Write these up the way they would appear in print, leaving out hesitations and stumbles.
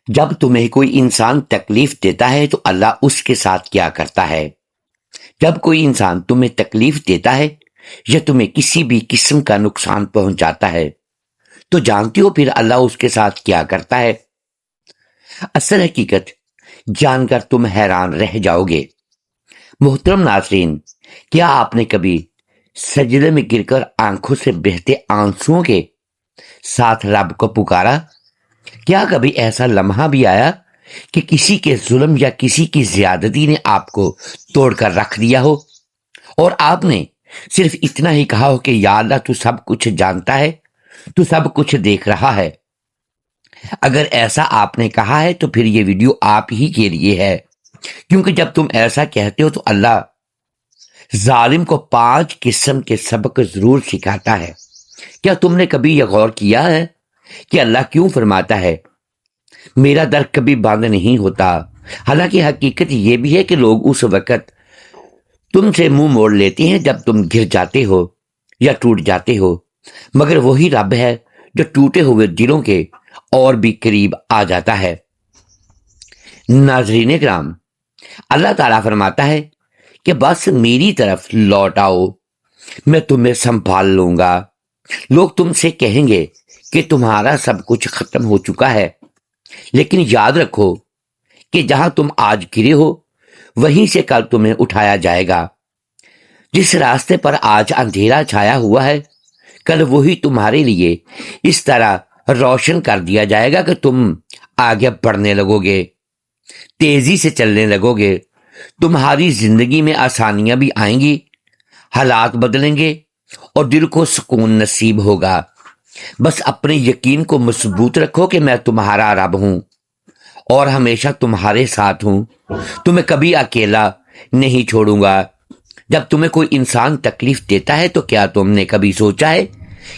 جب تمہیں کوئی انسان تکلیف دیتا ہے تو اللہ اس کے ساتھ کیا کرتا ہے؟ جب کوئی انسان تمہیں تکلیف دیتا ہے یا تمہیں کسی بھی قسم کا نقصان پہنچاتا ہے تو جانتے ہو پھر اللہ اس کے ساتھ کیا کرتا ہے؟ اصل حقیقت جان کر تم حیران رہ جاؤ گے۔ محترم ناظرین، کیا آپ نے کبھی سجدے میں گر کر آنکھوں سے بہتے آنسوؤں کے ساتھ رب کو پکارا؟ کیا کبھی ایسا لمحہ بھی آیا کہ کسی کے ظلم یا کسی کی زیادتی نے آپ کو توڑ کر رکھ دیا ہو اور آپ نے صرف اتنا ہی کہا ہو کہ یا اللہ تو سب کچھ جانتا ہے، تو سب کچھ دیکھ رہا ہے؟ اگر ایسا آپ نے کہا ہے تو پھر یہ ویڈیو آپ ہی کے لیے ہے، کیونکہ جب تم ایسا کہتے ہو تو اللہ ظالم کو 5 قسم کے سبق ضرور سکھاتا ہے۔ کیا تم نے کبھی یہ غور کیا ہے کہ اللہ کیوں فرماتا ہے میرا در کبھی بند نہیں ہوتا؟ حالانکہ حقیقت یہ بھی ہے کہ لوگ اس وقت تم سے منہ موڑ لیتے ہیں جب تم گر جاتے ہو یا ٹوٹ جاتے ہو، مگر وہی رب ہے جو ٹوٹے ہوئے دلوں کے اور بھی قریب آ جاتا ہے۔ ناظرین کرام، اللہ تعالیٰ فرماتا ہے کہ بس میری طرف لوٹ آؤ، میں تمہیں سنبھال لوں گا۔ لوگ تم سے کہیں گے کہ تمہارا سب کچھ ختم ہو چکا ہے، لیکن یاد رکھو کہ جہاں تم آج گرے ہو وہیں سے کل تمہیں اٹھایا جائے گا۔ جس راستے پر آج اندھیرا چھایا ہوا ہے کل وہی تمہارے لیے اس طرح روشن کر دیا جائے گا کہ تم آگے بڑھنے لگو گے، تیزی سے چلنے لگو گے۔ تمہاری زندگی میں آسانیاں بھی آئیں گی، حالات بدلیں گے اور دل کو سکون نصیب ہوگا۔ بس اپنے یقین کو مضبوط رکھو کہ میں تمہارا رب ہوں اور ہمیشہ تمہارے ساتھ ہوں، تمہیں کبھی اکیلا نہیں چھوڑوں گا۔ جب تمہیں کوئی انسان تکلیف دیتا ہے تو کیا تم نے کبھی سوچا ہے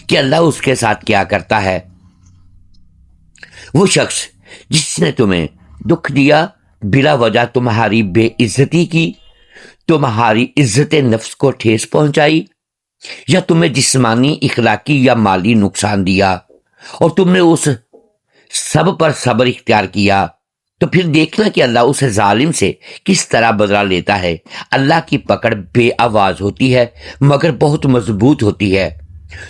کہ اللہ اس کے ساتھ کیا کرتا ہے؟ وہ شخص جس نے تمہیں دکھ دیا، بلا وجہ تمہاری بے عزتی کی، تمہاری عزت نفس کو ٹھیس پہنچائی، یا تمہیں جسمانی، اخلاقی یا مالی نقصان دیا اور تم نے اس سب پر صبر اختیار کیا، تو پھر دیکھنا کہ اللہ اس ظالم سے کس طرح بدلہ لیتا ہے۔ اللہ کی پکڑ بے آواز ہوتی ہے مگر بہت مضبوط ہوتی ہے۔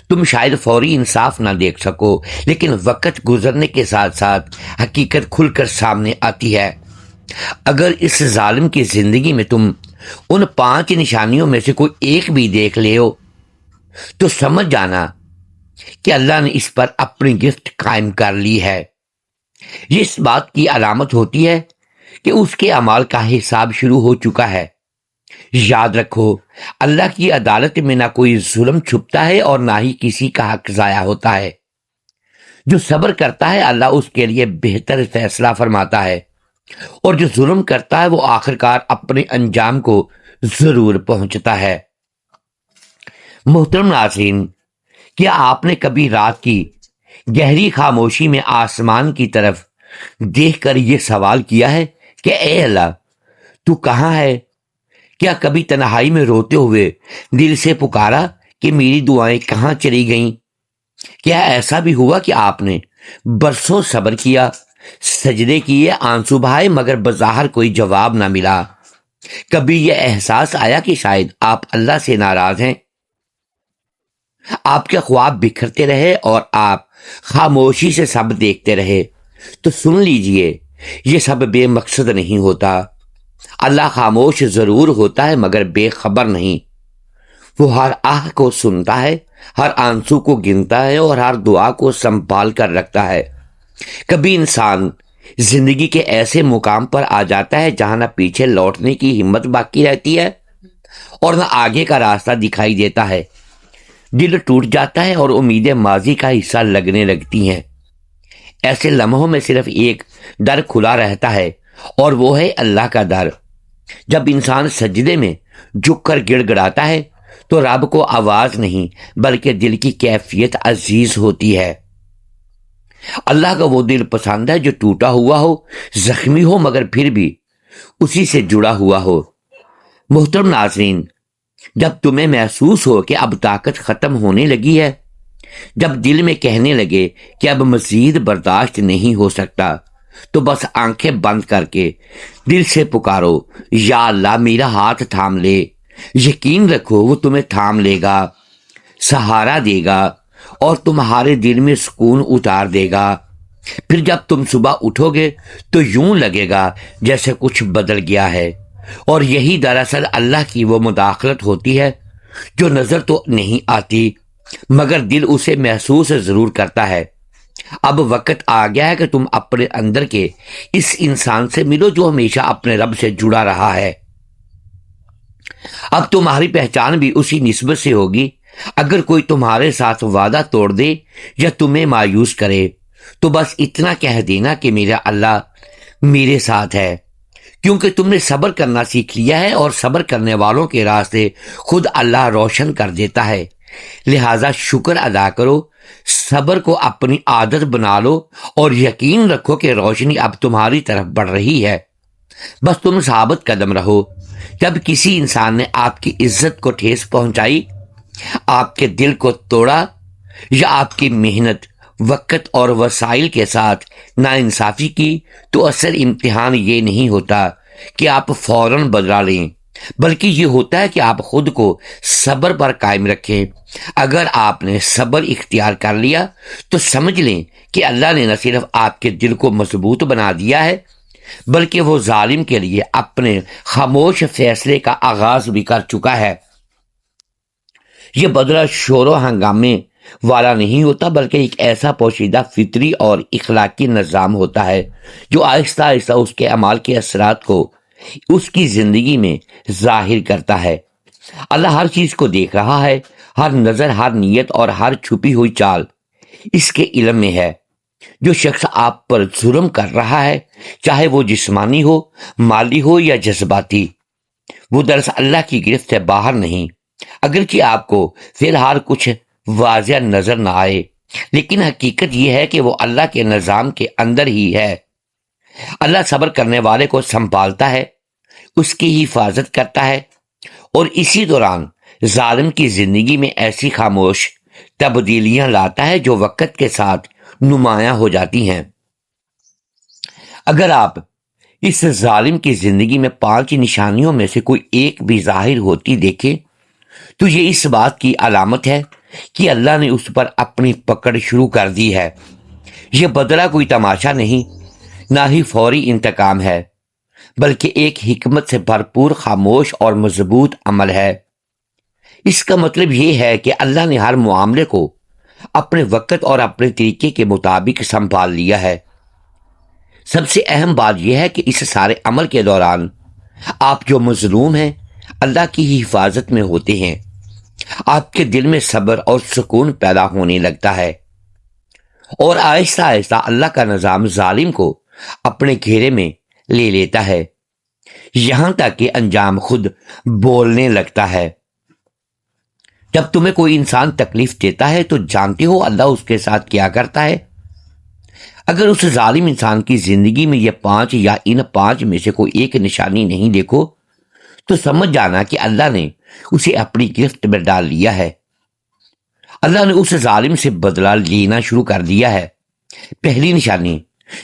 تم شاید فوری انصاف نہ دیکھ سکو، لیکن وقت گزرنے کے ساتھ ساتھ حقیقت کھل کر سامنے آتی ہے۔ اگر اس ظالم کی زندگی میں تم ان 5 نشانیوں میں سے کوئی ایک بھی دیکھ لے ہو تو سمجھ جانا کہ اللہ نے اس پر اپنی گرفت قائم کر لی ہے۔ یہ اس بات کی علامت ہوتی ہے کہ اس کے اعمال کا حساب شروع ہو چکا ہے۔ یاد رکھو، اللہ کی عدالت میں نہ کوئی ظلم چھپتا ہے اور نہ ہی کسی کا حق ضائع ہوتا ہے۔ جو صبر کرتا ہے اللہ اس کے لیے بہتر فیصلہ فرماتا ہے، اور جو ظلم کرتا ہے وہ آخرکار اپنے انجام کو ضرور پہنچتا ہے۔ محترم ناظرین، کیا آپ نے کبھی رات کی گہری خاموشی میں آسمان کی طرف دیکھ کر یہ سوال کیا ہے کہ اے اللہ تو کہاں ہے؟ کیا کبھی تنہائی میں روتے ہوئے دل سے پکارا کہ میری دعائیں کہاں چلی گئیں؟ کیا ایسا بھی ہوا کہ آپ نے برسوں صبر کیا، سجدے کیے، آنسو بہائے، مگر بظاہر کوئی جواب نہ ملا؟ کبھی یہ احساس آیا کہ شاید آپ اللہ سے ناراض ہیں؟ آپ کے خواب بکھرتے رہے اور آپ خاموشی سے سب دیکھتے رہے؟ تو سن لیجئے، یہ سب بے مقصد نہیں ہوتا۔ اللہ خاموش ضرور ہوتا ہے مگر بے خبر نہیں۔ وہ ہر آہ کو سنتا ہے، ہر آنسو کو گنتا ہے اور ہر دعا کو سنبھال کر رکھتا ہے۔ کبھی انسان زندگی کے ایسے مقام پر آ جاتا ہے جہاں نہ پیچھے لوٹنے کی ہمت باقی رہتی ہے اور نہ آگے کا راستہ دکھائی دیتا ہے۔ دل ٹوٹ جاتا ہے اور امیدیں ماضی کا حصہ لگنے لگتی ہیں۔ ایسے لمحوں میں صرف ایک در کھلا رہتا ہے اور وہ ہے اللہ کا در۔ جب انسان سجدے میں جھک کر گڑ گڑاتا ہے تو رب کو آواز نہیں بلکہ دل کی کیفیت عزیز ہوتی ہے۔ اللہ کا وہ دل پسند ہے جو ٹوٹا ہوا ہو، زخمی ہو، مگر پھر بھی اسی سے جڑا ہوا ہو۔ محترم ناظرین، جب تمہیں محسوس ہو کہ اب طاقت ختم ہونے لگی ہے، جب دل میں کہنے لگے کہ اب مزید برداشت نہیں ہو سکتا، تو بس آنکھیں بند کر کے دل سے پکارو، یا اللہ میرا ہاتھ تھام لے۔ یقین رکھو وہ تمہیں تھام لے گا، سہارا دے گا اور تمہارے دل میں سکون اتار دے گا۔ پھر جب تم صبح اٹھو گے تو یوں لگے گا جیسے کچھ بدل گیا ہے، اور یہی دراصل اللہ کی وہ مداخلت ہوتی ہے جو نظر تو نہیں آتی مگر دل اسے محسوس ضرور کرتا ہے۔ اب وقت آ گیا ہے کہ تم اپنے اندر کے اس انسان سے ملو جو ہمیشہ اپنے رب سے جڑا رہا ہے۔ اب تمہاری پہچان بھی اسی نسبت سے ہوگی۔ اگر کوئی تمہارے ساتھ وعدہ توڑ دے یا تمہیں مایوس کرے تو بس اتنا کہہ دینا کہ میرا اللہ میرے ساتھ ہے، کیونکہ تم نے صبر کرنا سیکھ لیا ہے اور صبر کرنے والوں کے راستے خود اللہ روشن کر دیتا ہے۔ لہذا شکر ادا کرو، صبر کو اپنی عادت بنا لو اور یقین رکھو کہ روشنی اب تمہاری طرف بڑھ رہی ہے۔ بس تم ثابت قدم رہو۔ جب کسی انسان نے آپ کی عزت کو ٹھیس پہنچائی، آپ کے دل کو توڑا یا آپ کی محنت، وقت اور وسائل کے ساتھ ناانصافی کی، تو اصل امتحان یہ نہیں ہوتا کہ آپ فوراً بدلا لیں، بلکہ یہ ہوتا ہے کہ آپ خود کو صبر پر قائم رکھیں۔ اگر آپ نے صبر اختیار کر لیا تو سمجھ لیں کہ اللہ نے نہ صرف آپ کے دل کو مضبوط بنا دیا ہے بلکہ وہ ظالم کے لیے اپنے خاموش فیصلے کا آغاز بھی کر چکا ہے۔ یہ بدلہ شور و ہنگامے والا نہیں ہوتا بلکہ ایک ایسا پوشیدہ فطری اور اخلاقی نظام ہوتا ہے جو آہستہ آہستہ اس کے اعمال کے اثرات کو اس کی زندگی میں ظاہر کرتا ہے۔ اللہ ہر چیز کو دیکھ رہا ہے، ہر نظر، ہر نیت اور ہر چھپی ہوئی چال اس کے علم میں ہے۔ جو شخص آپ پر ظلم کر رہا ہے، چاہے وہ جسمانی ہو، مالی ہو یا جذباتی، وہ دراصل اللہ کی گرفت سے باہر نہیں۔ اگرچہ آپ کو فی الحال کچھ واضح نظر نہ آئے، لیکن حقیقت یہ ہے کہ وہ اللہ کے نظام کے اندر ہی ہے۔ اللہ صبر کرنے والے کو سنبھالتا ہے، اس کی حفاظت کرتا ہے، اور اسی دوران ظالم کی زندگی میں ایسی خاموش تبدیلیاں لاتا ہے جو وقت کے ساتھ نمایاں ہو جاتی ہیں۔ اگر آپ اس ظالم کی زندگی میں 5 نشانیوں میں سے کوئی ایک بھی ظاہر ہوتی دیکھیں تو یہ اس بات کی علامت ہے کہ اللہ نے اس پر اپنی پکڑ شروع کر دی ہے۔ یہ بدلہ کوئی تماشا نہیں، نہ ہی فوری انتقام ہے، بلکہ ایک حکمت سے بھرپور خاموش اور مضبوط عمل ہے۔ اس کا مطلب یہ ہے کہ اللہ نے ہر معاملے کو اپنے وقت اور اپنے طریقے کے مطابق سنبھال لیا ہے۔ سب سے اہم بات یہ ہے کہ اس سارے عمل کے دوران آپ جو مظلوم ہیں اللہ کی حفاظت میں ہوتے ہیں۔ آپ کے دل میں صبر اور سکون پیدا ہونے لگتا ہے، اور آہستہ آہستہ اللہ کا نظام ظالم کو اپنے گھیرے میں لے لیتا ہے، یہاں تک کہ انجام خود بولنے لگتا ہے۔ جب تمہیں کوئی انسان تکلیف دیتا ہے تو جانتے ہو اللہ اس کے ساتھ کیا کرتا ہے؟ اگر اس ظالم انسان کی زندگی میں یہ 5 یا ان 5 میں سے کوئی ایک نشانی نہیں دیکھو تو سمجھ جانا کہ اللہ نے اسے اپنی گرفت میں ڈال لیا ہے۔ اللہ نے اس ظالم سے بدلہ لینا شروع کر دیا ہے۔ پہلی نشانی،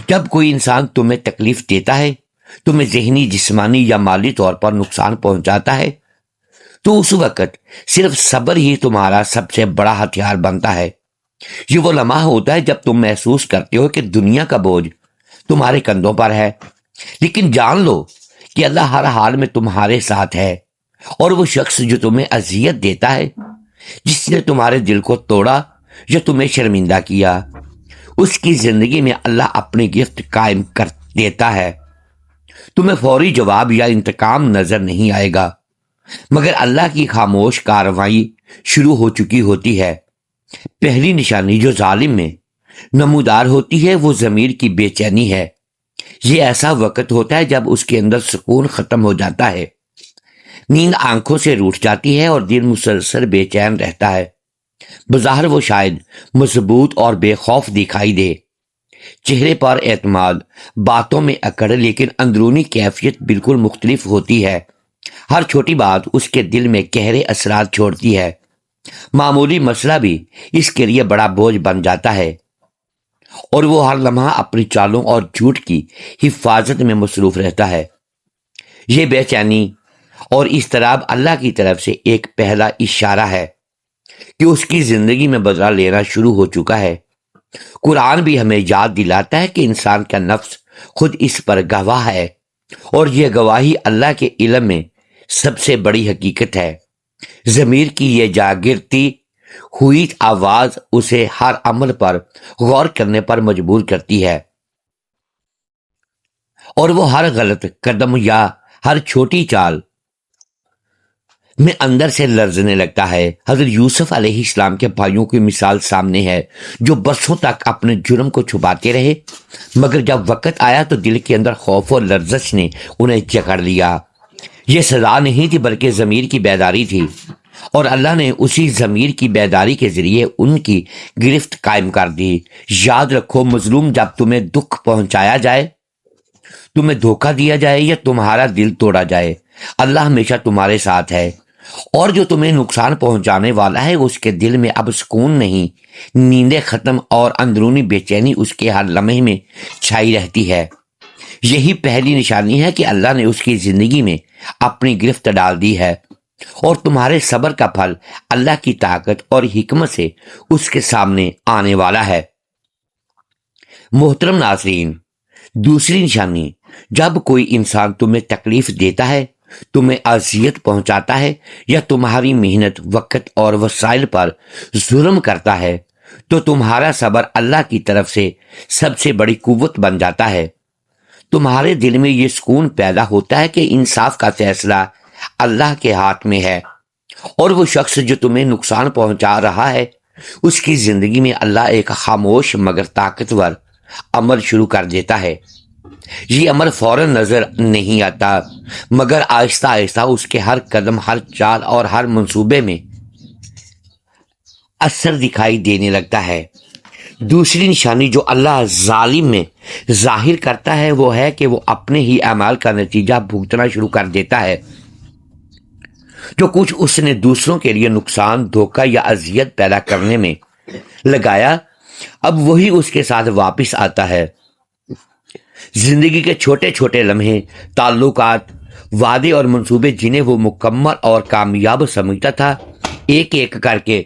جب کوئی انسان تمہیں تکلیف دیتا ہے، تمہیں ذہنی، جسمانی یا مالی طور پر نقصان پہنچاتا ہے، تو اس وقت صرف صبر ہی تمہارا سب سے بڑا ہتھیار بنتا ہے۔ یہ وہ لمحہ ہوتا ہے جب تم محسوس کرتے ہو کہ دنیا کا بوجھ تمہارے کندھوں پر ہے، لیکن جان لو کہ اللہ ہر حال میں تمہارے ساتھ ہے، اور وہ شخص جو تمہیں اذیت دیتا ہے، جس نے تمہارے دل کو توڑا یا تمہیں شرمندہ کیا، اس کی زندگی میں اللہ اپنی گرفت قائم کر دیتا ہے۔ تمہیں فوری جواب یا انتقام نظر نہیں آئے گا، مگر اللہ کی خاموش کارروائی شروع ہو چکی ہوتی ہے۔ پہلی نشانی جو ظالم میں نمودار ہوتی ہے وہ ضمیر کی بے چینی ہے۔ یہ ایسا وقت ہوتا ہے جب اس کے اندر سکون ختم ہو جاتا ہے، نیند آنکھوں سے روٹھ جاتی ہے اور دل مسلسل بے چین رہتا ہے۔ بظاہر وہ شاید مضبوط اور بے خوف دکھائی دے، چہرے پر اعتماد، باتوں میں اکڑ، لیکن اندرونی کیفیت بالکل مختلف ہوتی ہے۔ ہر چھوٹی بات اس کے دل میں گہرے اثرات چھوڑتی ہے، معمولی مسئلہ بھی اس کے لیے بڑا بوجھ بن جاتا ہے، اور وہ ہر لمحہ اپنی چالوں اور جھوٹ کی حفاظت میں مصروف رہتا ہے۔ یہ بے چینی اور اضطراب اللہ کی طرف سے ایک پہلا اشارہ ہے کہ اس کی زندگی میں بدلہ لینا شروع ہو چکا ہے۔ قرآن بھی ہمیں یاد دلاتا ہے کہ انسان کا نفس خود اس پر گواہ ہے، اور یہ گواہی اللہ کے علم میں سب سے بڑی حقیقت ہے۔ ضمیر کی یہ جاگرتی ہوئی آواز اسے ہر عمل پر غور کرنے پر مجبور کرتی ہے، اور وہ ہر غلط قدم یا ہر چھوٹی چال میں اندر سے لرزنے لگتا ہے۔ حضرت یوسف علیہ السلام کے بھائیوں کی مثال سامنے ہے، جو برسوں تک اپنے جرم کو چھپاتے رہے، مگر جب وقت آیا تو دل کے اندر خوف اور لرزش نے انہیں جکڑ لیا۔ یہ سزا نہیں تھی بلکہ ضمیر کی بیداری تھی، اور اللہ نے اسی ضمیر کی بیداری کے ذریعے ان کی گرفت قائم کر دی۔ یاد رکھو، مظلوم جب تمہیں دکھ پہنچایا جائے، تمہیں دھوکہ دیا جائے یا تمہارا دل توڑا جائے، اللہ ہمیشہ تمہارے ساتھ ہے، اور جو تمہیں نقصان پہنچانے والا ہے اس کے دل میں اب سکون نہیں، نیندیں ختم اور اندرونی بے چینی اس کے ہر لمحے میں چھائی رہتی ہے۔ یہی پہلی نشانی ہے کہ اللہ نے اس کی زندگی میں اپنی گرفت ڈال دی ہے، اور تمہارے صبر کا پھل اللہ کی طاقت اور حکمت سے اس کے سامنے آنے والا ہے۔ محترم ناظرین، دوسری نشانی، جب کوئی انسان تمہیں تکلیف دیتا ہے، تمہیں اذیت پہنچاتا ہے یا تمہاری محنت، وقت اور وسائل پر ظلم کرتا ہے، تو تمہارا صبر اللہ کی طرف سے سب سے بڑی قوت بن جاتا ہے۔ تمہارے دل میں یہ سکون پیدا ہوتا ہے کہ انصاف کا فیصلہ اللہ کے ہاتھ میں ہے، اور وہ شخص جو تمہیں نقصان پہنچا رہا ہے اس کی زندگی میں اللہ ایک خاموش مگر طاقتور عمل شروع کر دیتا ہے۔ یہ عمل فوراً نظر نہیں آتا، مگر آہستہ آہستہ اس کے ہر قدم، ہر چال اور ہر منصوبے میں اثر دکھائی دینے لگتا ہے۔ دوسری نشانی جو اللہ ظالم میں ظاہر کرتا ہے وہ ہے کہ وہ اپنے ہی اعمال کا نتیجہ بھگتنا شروع کر دیتا ہے۔ جو کچھ اس نے دوسروں کے لیے نقصان، دھوکہ یا اذیت پیدا کرنے میں لگایا، اب وہی اس کے ساتھ واپس آتا ہے۔ زندگی کے چھوٹے چھوٹے لمحے، تعلقات، وعدے اور منصوبے جنہیں وہ مکمل اور کامیاب سمجھتا تھا، ایک ایک کر کے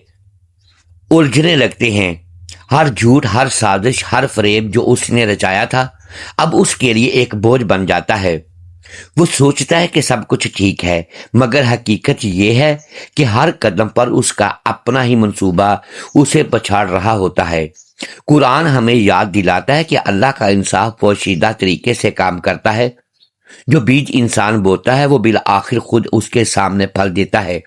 الجھنے لگتے ہیں۔ ہر جھوٹ، ہر سازش، ہر فریب جو اس نے رچایا تھا اب اس کے لیے ایک بوجھ بن جاتا ہے۔ وہ سوچتا ہے کہ سب کچھ ٹھیک ہے، مگر حقیقت یہ ہے کہ ہر قدم پر اس کا اپنا ہی منصوبہ اسے پچھاڑ رہا ہوتا ہے۔ قرآن ہمیں یاد دلاتا ہے کہ اللہ کا انصاف پوشیدہ طریقے سے کام کرتا ہے۔ جو بیج انسان بوتا ہے وہ بالآخر خود اس کے سامنے پھل دیتا ہے۔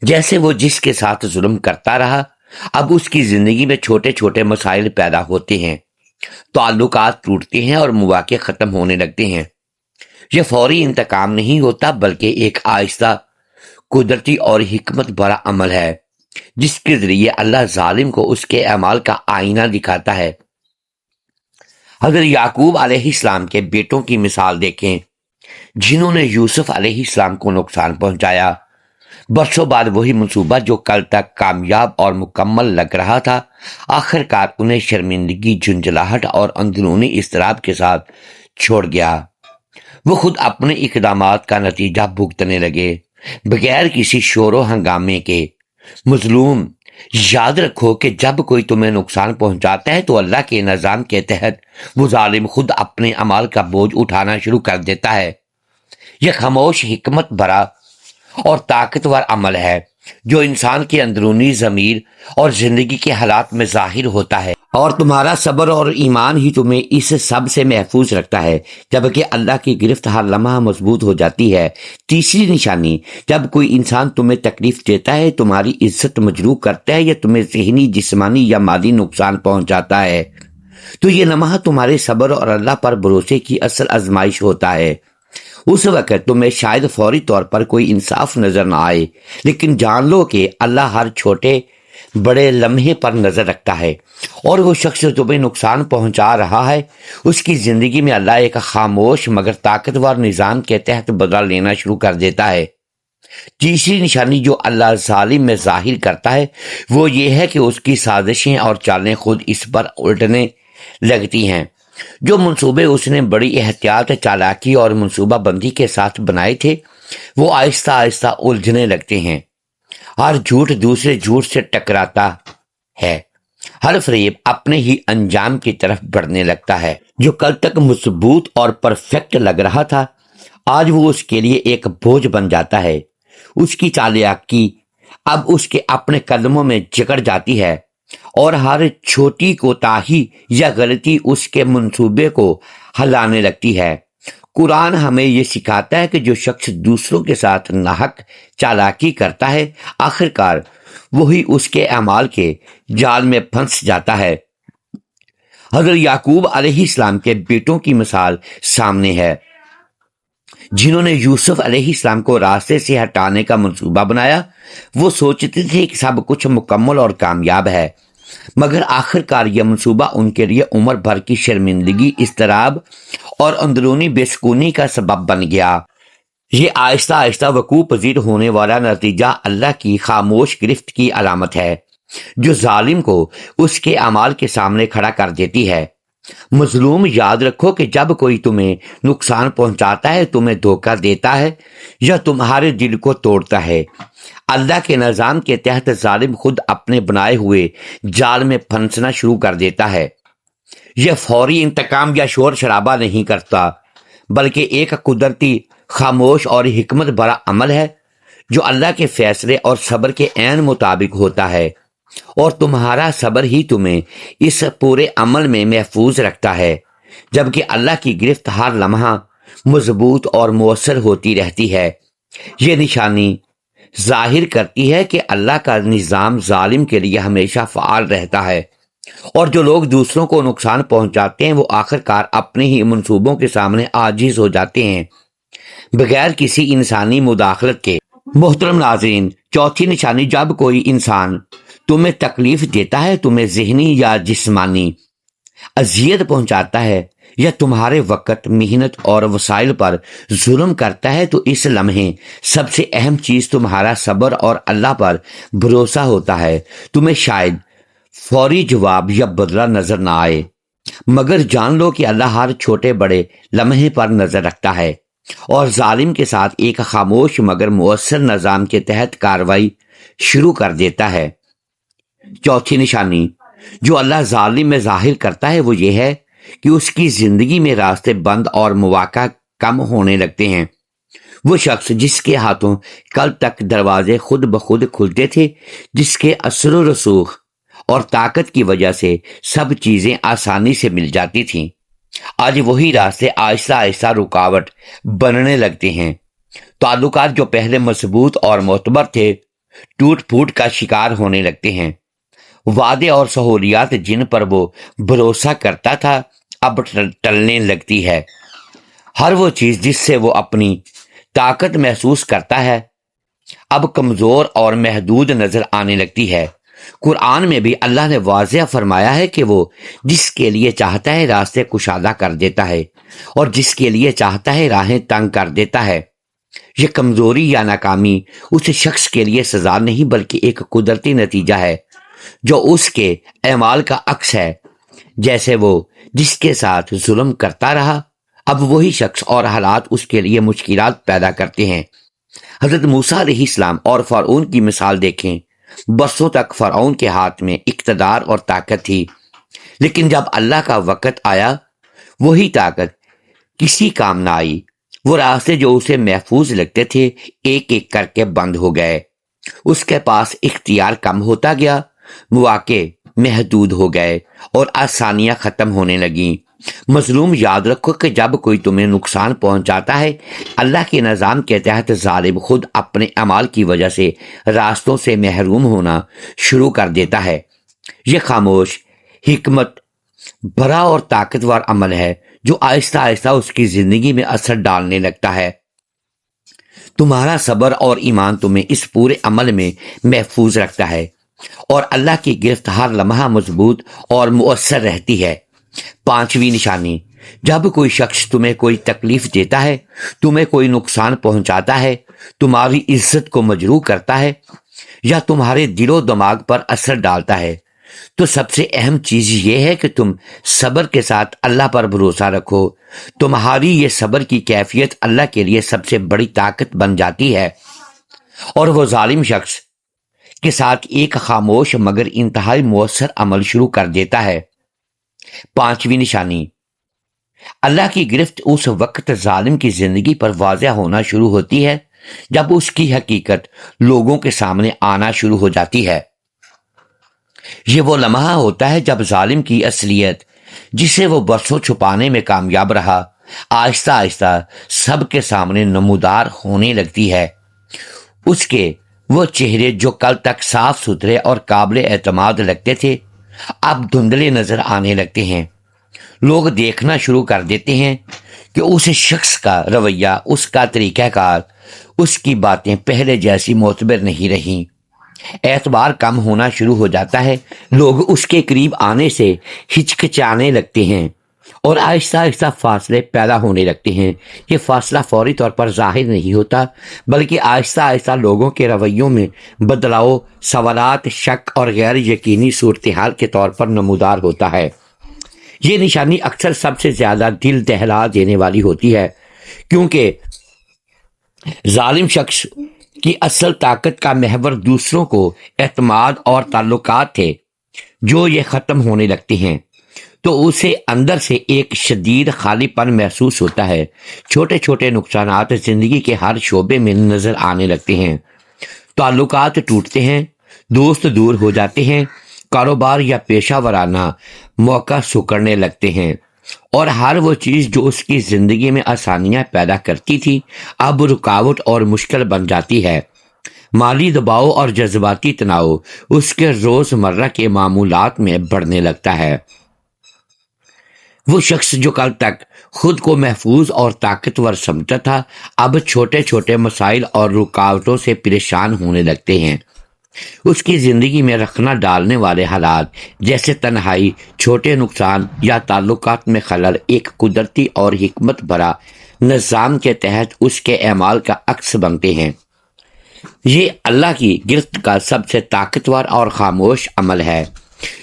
جیسے وہ جس کے ساتھ ظلم کرتا رہا، اب اس کی زندگی میں چھوٹے چھوٹے مسائل پیدا ہوتے ہیں، تعلقات ٹوٹتے ہیں اور مواقع ختم ہونے لگتے ہیں۔ یہ فوری انتقام نہیں ہوتا بلکہ ایک آہستہ، قدرتی اور حکمت بھرا عمل ہے، جس کے ذریعے اللہ ظالم کو اس کے اعمال کا آئینہ دکھاتا ہے۔ حضرت یعقوب علیہ السلام کے بیٹوں کی مثال دیکھیں، جنہوں نے یوسف علیہ السلام کو نقصان پہنچایا۔ برسوں بعد وہی منصوبہ جو کل تک کامیاب اور مکمل لگ رہا تھا، آخر کار انہیں شرمندگی، جھنجھلاہٹ اور اندرونی اضطراب کے ساتھ چھوڑ گیا۔ وہ خود اپنے اقدامات کا نتیجہ بھگتنے لگے، بغیر کسی شور و ہنگامے کے۔ مظلوم، یاد رکھو کہ جب کوئی تمہیں نقصان پہنچاتا ہے تو اللہ کے نظام کے تحت وہ ظالم خود اپنے اعمال کا بوجھ اٹھانا شروع کر دیتا ہے۔ یہ خاموش، حکمت بھرا اور طاقتور عمل ہے جو انسان کے اندرونی ضمیر اور زندگی کے حالات میں ظاہر ہوتا ہے، اور تمہارا صبر اور ایمان ہی تمہیں اس سب سے محفوظ رکھتا ہے، جبکہ اللہ کی گرفت ہر لمحہ مضبوط ہو جاتی ہے۔ تیسری نشانی، جب کوئی انسان تمہیں تکلیف دیتا ہے، تمہاری عزت مجروح کرتا ہے یا تمہیں ذہنی، جسمانی یا مادی نقصان پہنچاتا ہے، تو یہ لمحہ تمہارے صبر اور اللہ پر بھروسے کی اصل آزمائش ہوتا ہے۔ اس وقت تمہیں شاید فوری طور پر کوئی انصاف نظر نہ آئے، لیکن جان لو کہ اللہ ہر چھوٹے بڑے لمحے پر نظر رکھتا ہے، اور وہ شخص جو تمہیں نقصان پہنچا رہا ہے اس کی زندگی میں اللہ ایک خاموش مگر طاقتور نظام کے تحت بدلہ لینا شروع کر دیتا ہے۔ تیسری نشانی جو اللہ ظالم میں ظاہر کرتا ہے وہ یہ ہے کہ اس کی سازشیں اور چالیں خود اس پر الٹنے لگتی ہیں۔ جو منصوبے اس نے بڑی احتیاط، چالاکی اور منصوبہ بندی کے ساتھ بنائے تھے وہ آہستہ آہستہ الجھنے لگتے ہیں۔ ہر جھوٹ دوسرے جھوٹ سے ٹکراتا ہے، ہر فریب اپنے ہی انجام کی طرف بڑھنے لگتا ہے۔ جو کل تک مضبوط اور پرفیکٹ لگ رہا تھا آج وہ اس کے لیے ایک بوجھ بن جاتا ہے۔ اس کی چالاکی اب اس کے اپنے قدموں میں جکڑ جاتی ہے اور ہر چھوٹی کوتاہی یا غلطی اس کے منصوبے کو ہلانے لگتی ہے۔ قرآن ہمیں یہ سکھاتا ہے کہ جو شخص دوسروں کے ساتھ ناحق چالاکی کرتا ہے آخرکار وہی اس کے اعمال کے جال میں پھنس جاتا ہے۔ حضرت یعقوب علیہ السلام کے بیٹوں کی مثال سامنے ہے، جنہوں نے یوسف علیہ السلام کو راستے سے ہٹانے کا منصوبہ بنایا۔ وہ سوچتے تھے کہ سب کچھ مکمل اور کامیاب ہے، مگر آخرکار یہ منصوبہ ان کے لیے عمر بھر کی شرمندگی، اضطراب اور اندرونی بے سکونی کا سبب بن گیا۔ یہ آہستہ آہستہ وقوع پذیر ہونے والا نتیجہ اللہ کی خاموش گرفت کی علامت ہے، جو ظالم کو اس کے اعمال کے سامنے کھڑا کر دیتی ہے۔ مظلوم، یاد رکھو کہ جب کوئی تمہیں نقصان پہنچاتا ہے، تمہیں دھوکہ دیتا ہے یا تمہارے دل کو توڑتا ہے، اللہ کے نظام کے تحت ظالم خود اپنے بنائے ہوئے جال میں پھنسنا شروع کر دیتا ہے۔ یہ فوری انتقام یا شور شرابہ نہیں کرتا، بلکہ ایک قدرتی، خاموش اور حکمت بھرا عمل ہے جو اللہ کے فیصلے اور صبر کے عین مطابق ہوتا ہے، اور تمہارا صبر ہی تمہیں اس پورے عمل میں محفوظ رکھتا ہے، جبکہ اللہ کی گرفت ہر لمحہ مضبوط اور مؤثر ہوتی رہتی ہے۔ یہ نشانی ظاہر کرتی ہے کہ اللہ کا نظام ظالم کے لیے ہمیشہ فعال رہتا ہے، اور جو لوگ دوسروں کو نقصان پہنچاتے ہیں وہ آخرکار اپنے ہی منصوبوں کے سامنے عاجز ہو جاتے ہیں بغیر کسی انسانی مداخلت کے۔ محترم ناظرین، چوتھی نشانی جب کوئی انسان تمہیں تکلیف دیتا ہے، تمہیں ذہنی یا جسمانی اذیت پہنچاتا ہے یا تمہارے وقت، محنت اور وسائل پر ظلم کرتا ہے تو اس لمحے سب سے اہم چیز تمہارا صبر اور اللہ پر بھروسہ ہوتا ہے۔ تمہیں شاید فوری جواب یا بدلہ نظر نہ آئے، مگر جان لو کہ اللہ ہر چھوٹے بڑے لمحے پر نظر رکھتا ہے اور ظالم کے ساتھ ایک خاموش مگر مؤثر نظام کے تحت کارروائی شروع کر دیتا ہے۔ چوتھی نشانی جو اللہ ظالم میں ظاہر کرتا ہے وہ یہ ہے کہ اس کی زندگی میں راستے بند اور مواقع کم ہونے لگتے ہیں۔ وہ شخص جس کے ہاتھوں کل تک دروازے خود بخود کھلتے تھے، جس کے اثر و رسوخ اور طاقت کی وجہ سے سب چیزیں آسانی سے مل جاتی تھیں، آج وہی راستے آہستہ آہستہ رکاوٹ بننے لگتے ہیں۔ تعلقات جو پہلے مضبوط اور معتبر تھے ٹوٹ پھوٹ کا شکار ہونے لگتے ہیں۔ وعدے اور سہولیات جن پر وہ بھروسہ کرتا تھا اب ٹلنے لگتی ہے۔ ہر وہ چیز جس سے وہ اپنی طاقت محسوس کرتا ہے اب کمزور اور محدود نظر آنے لگتی ہے۔ قرآن میں بھی اللہ نے واضح فرمایا ہے کہ وہ جس کے لیے چاہتا ہے راستے کشادہ کر دیتا ہے اور جس کے لیے چاہتا ہے راہیں تنگ کر دیتا ہے۔ یہ کمزوری یا ناکامی اس شخص کے لیے سزا نہیں بلکہ ایک قدرتی نتیجہ ہے جو اس کے اعمال کا عکس ہے۔ جیسے وہ جس کے ساتھ ظلم کرتا رہا اب وہی شخص اور حالات اس کے لیے مشکلات پیدا کرتے ہیں۔ حضرت موسیٰ علیہ السلام اور فرعون کی مثال دیکھیں۔ برسوں تک فرعون کے ہاتھ میں اقتدار اور طاقت تھی، لیکن جب اللہ کا وقت آیا وہی طاقت کسی کام نہ آئی۔ وہ راستے جو اسے محفوظ لگتے تھے ایک ایک کر کے بند ہو گئے، اس کے پاس اختیار کم ہوتا گیا، مواقع محدود ہو گئے اور آسانیاں ختم ہونے لگیں۔ مظلوم، یاد رکھو کہ جب کوئی تمہیں نقصان پہنچاتا ہے اللہ کے نظام کے تحت ظالم خود اپنے اعمال کی وجہ سے راستوں سے محروم ہونا شروع کر دیتا ہے۔ یہ خاموش، حکمت بھرا اور طاقتور عمل ہے جو آہستہ آہستہ اس کی زندگی میں اثر ڈالنے لگتا ہے۔ تمہارا صبر اور ایمان تمہیں اس پورے عمل میں محفوظ رکھتا ہے اور اللہ کی گرفت ہر لمحہ مضبوط اور مؤثر رہتی ہے۔ پانچویں نشانی جب کوئی شخص تمہیں کوئی تکلیف دیتا ہے، تمہیں کوئی نقصان پہنچاتا ہے، تمہاری عزت کو مجروح کرتا ہے یا تمہارے دل و دماغ پر اثر ڈالتا ہے، تو سب سے اہم چیز یہ ہے کہ تم صبر کے ساتھ اللہ پر بھروسہ رکھو۔ تمہاری یہ صبر کی کیفیت اللہ کے لیے سب سے بڑی طاقت بن جاتی ہے، اور وہ ظالم شخص کے ساتھ ایک خاموش مگر انتہائی مؤثر عمل شروع کر دیتا ہے۔ پانچویں نشانی، اللہ کی گرفت اس وقت ظالم کی زندگی پر واضح ہونا شروع ہوتی ہے جب اس کی حقیقت لوگوں کے سامنے آنا شروع ہو جاتی ہے۔ یہ وہ لمحہ ہوتا ہے جب ظالم کی اصلیت، جسے وہ برسوں چھپانے میں کامیاب رہا، آہستہ آہستہ سب کے سامنے نمودار ہونے لگتی ہے۔ اس کے وہ چہرے جو کل تک صاف ستھرے اور قابل اعتماد لگتے تھے، اب دھندلے نظر آنے لگتے ہیں۔ لوگ دیکھنا شروع کر دیتے ہیں کہ اس شخص کا رویہ، اس کا طریقہ کار، اس کی باتیں پہلے جیسی معتبر نہیں رہیں۔ اعتبار کم ہونا شروع ہو جاتا ہے، لوگ اس کے قریب آنے سے ہچکچانے لگتے ہیں اور آہستہ آہستہ فاصلے پیدا ہونے لگتے ہیں۔ یہ فاصلہ فوری طور پر ظاہر نہیں ہوتا، بلکہ آہستہ آہستہ لوگوں کے رویوں میں بدلاؤ، سوالات، شک اور غیر یقینی صورتحال کے طور پر نمودار ہوتا ہے۔ یہ نشانی اکثر سب سے زیادہ دل دہلا دینے والی ہوتی ہے، کیونکہ ظالم شخص کی اصل طاقت کا محور دوسروں کو اعتماد اور تعلقات تھے۔ جو یہ ختم ہونے لگتے ہیں تو اسے اندر سے ایک شدید خالی پن محسوس ہوتا ہے۔ چھوٹے چھوٹے نقصانات زندگی کے ہر شعبے میں نظر آنے لگتے ہیں۔ تعلقات ٹوٹتے ہیں، دوست دور ہو جاتے ہیں، کاروبار یا پیشہ ورانہ موقع سکڑنے لگتے ہیں، اور ہر وہ چیز جو اس کی زندگی میں آسانیاں پیدا کرتی تھی اب رکاوٹ اور مشکل بن جاتی ہے۔ مالی دباؤ اور جذباتی تناؤ اس کے روزمرہ کے معمولات میں بڑھنے لگتا ہے۔ وہ شخص جو کل تک خود کو محفوظ اور طاقتور سمجھتا تھا، اب چھوٹے چھوٹے مسائل اور رکاوٹوں سے پریشان ہونے لگتے ہیں۔ اس کی زندگی میں رخنہ ڈالنے والے حالات جیسے تنہائی، چھوٹے نقصان یا تعلقات میں خلل ایک قدرتی اور حکمت بھرا نظام کے تحت اس کے اعمال کا عکس بنتے ہیں۔ یہ اللہ کی گرفت کا سب سے طاقتور اور خاموش عمل ہے،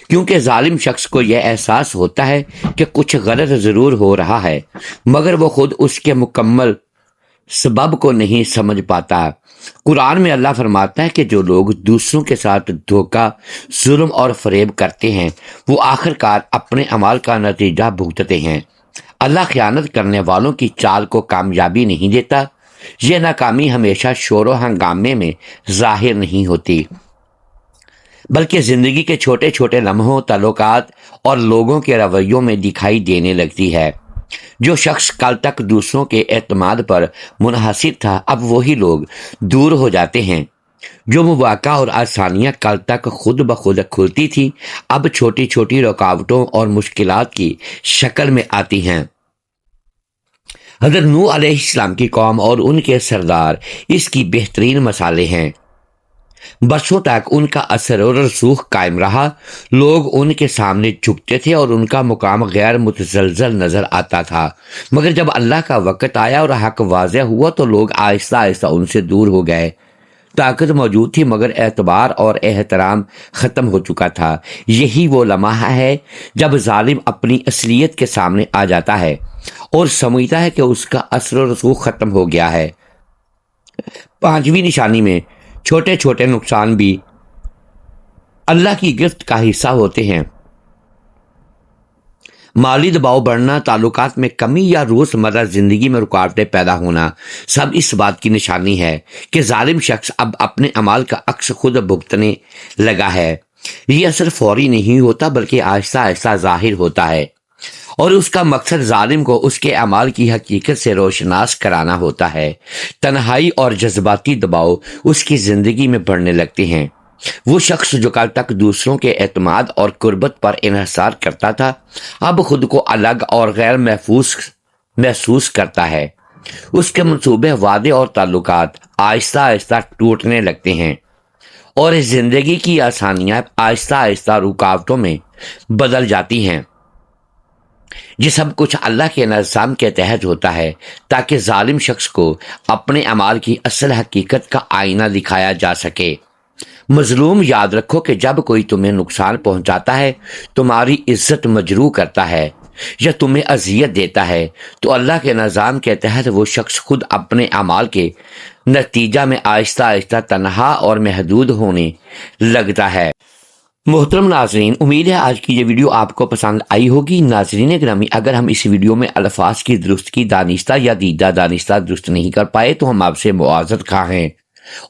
کیونکہ ظالم شخص کو یہ احساس ہوتا ہے کہ کچھ غلط ضرور ہو رہا ہے، مگر وہ خود اس کے مکمل سبب کو نہیں سمجھ پاتا۔ قرآن میں اللہ فرماتا ہے کہ جو لوگ دوسروں کے ساتھ دھوکہ، ظلم اور فریب کرتے ہیں، وہ آخرکار اپنے عمل کا نتیجہ بھگتتے ہیں۔ اللہ خیانت کرنے والوں کی چال کو کامیابی نہیں دیتا۔ یہ ناکامی ہمیشہ شور و ہنگامے میں ظاہر نہیں ہوتی، بلکہ زندگی کے چھوٹے چھوٹے لمحوں، تعلقات اور لوگوں کے رویوں میں دکھائی دینے لگتی ہے۔ جو شخص کل تک دوسروں کے اعتماد پر منحصر تھا، اب وہی لوگ دور ہو جاتے ہیں۔ جو مواقع اور آسانیاں کل تک خود بخود کھلتی تھی، اب چھوٹی چھوٹی رکاوٹوں اور مشکلات کی شکل میں آتی ہیں۔ حضرت نوح علیہ السلام کی قوم اور ان کے سردار اس کی بہترین مثالیں ہیں۔ برسوں تک ان کا اثر و رسوخ قائم رہا، لوگ ان کے سامنے جھکتے تھے اور ان کا مقام غیر متزلزل نظر آتا تھا، مگر جب اللہ کا وقت آیا اور حق واضح ہوا تو لوگ آہستہ آہستہ ان سے دور ہو گئے۔ طاقت موجود تھی مگر اعتبار اور احترام ختم ہو چکا تھا۔ یہی وہ لمحہ ہے جب ظالم اپنی اصلیت کے سامنے آ جاتا ہے اور سمجھتا ہے کہ اس کا اثر و رسوخ ختم ہو گیا ہے۔ پانچویں نشانی میں چھوٹے چھوٹے نقصان بھی اللہ کی گرفت کا حصہ ہوتے ہیں۔ مالی دباؤ بڑھنا، تعلقات میں کمی یا روزمرہ زندگی میں رکاوٹیں پیدا ہونا سب اس بات کی نشانی ہے کہ ظالم شخص اب اپنے اعمال کا عکس خود بھگتنے لگا ہے۔ یہ اثر فوری نہیں ہوتا بلکہ آہستہ آہستہ ظاہر ہوتا ہے، اور اس کا مقصد ظالم کو اس کے اعمال کی حقیقت سے روشناس کرانا ہوتا ہے۔ تنہائی اور جذباتی دباؤ اس کی زندگی میں بڑھنے لگتے ہیں۔ وہ شخص جو کل تک دوسروں کے اعتماد اور قربت پر انحصار کرتا تھا، اب خود کو الگ اور غیر محفوظ محسوس کرتا ہے۔ اس کے منصوبے، وعدے اور تعلقات آہستہ آہستہ ٹوٹنے لگتے ہیں، اور اس زندگی کی آسانیاں آہستہ آہستہ رکاوٹوں میں بدل جاتی ہیں۔ یہ سب کچھ اللہ کے نظام کے تحت ہوتا ہے تاکہ ظالم شخص کو اپنے اعمال کی اصل حقیقت کا آئینہ دکھایا جا سکے۔ مظلوم یاد رکھو کہ جب کوئی تمہیں نقصان پہنچاتا ہے، تمہاری عزت مجروح کرتا ہے یا تمہیں اذیت دیتا ہے تو اللہ کے نظام کے تحت وہ شخص خود اپنے اعمال کے نتیجہ میں آہستہ آہستہ تنہا اور محدود ہونے لگتا ہے۔ محترم ناظرین، امید ہے آج کی یہ ویڈیو آپ کو پسند آئی ہوگی۔ ناظرین گرامی، اگر ہم اس ویڈیو میں الفاظ کی درستگی دانستہ یا دیدہ دانستہ درست نہیں کر پائے تو ہم آپ سے معذرت خواہ ہیں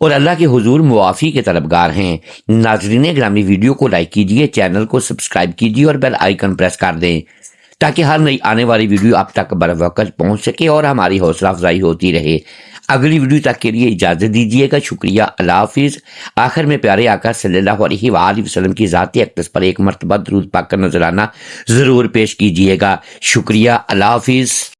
اور اللہ کے حضور معافی کے طلبگار ہیں۔ ناظرین گرامی، ویڈیو کو لائک کیجئے، چینل کو سبسکرائب کیجئے اور بیل آئیکن پریس کر دیں تاکہ ہر نئی آنے والی ویڈیو آپ تک بر وقت پہنچ سکے اور ہماری حوصلہ افزائی ہوتی رہے۔ اگلی ویڈیو تک کے لیے اجازت دیجیے گا۔ شکریہ، اللہ حافظ۔ آخر میں پیارے آقا صلی اللہ علیہ وآلہ وسلم کی ذاتی اقدس پر ایک مرتبہ درود پاک کا نذرانہ ضرور پیش کیجیے گا۔ شکریہ، اللہ حافظ۔